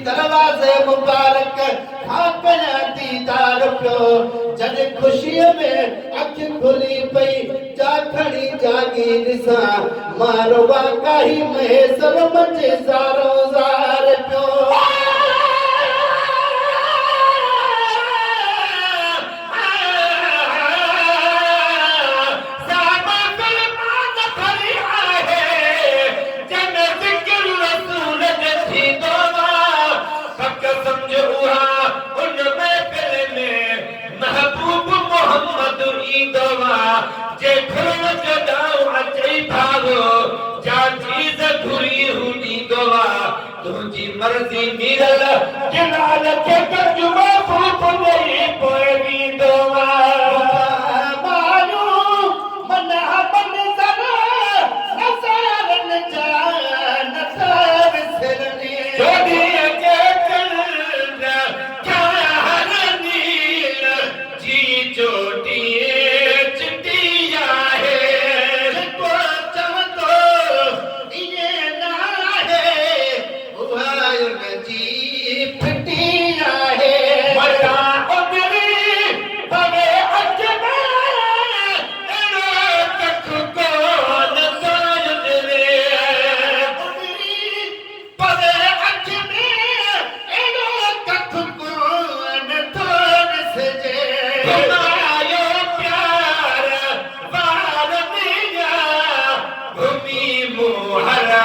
दरवाज़े मुबारक दीदार पियो जॾहिं ख़ुशीअ में अखि खुली पई जाखड़ी जागी ॾिसां मारो वाकाही महेसर मचे सारो ज़ार पियो तुझी मर्जी मीरल जलाल के तर्जुमा फूक नहीं पोएगी दोवा मानो मना बन सरा नसारन जान सर सिरनी जोड़ी के चंद क्या नील जी चोटी चिटिया है को चवतो ये ना है जी फिटिया है मटा उतरी भवे अच में एनो तक को न सायद रे उतरी भवे अच में एनो तक को न तोड़ सजे तुम्हारो प्यार बार दिया भूमि मुहरा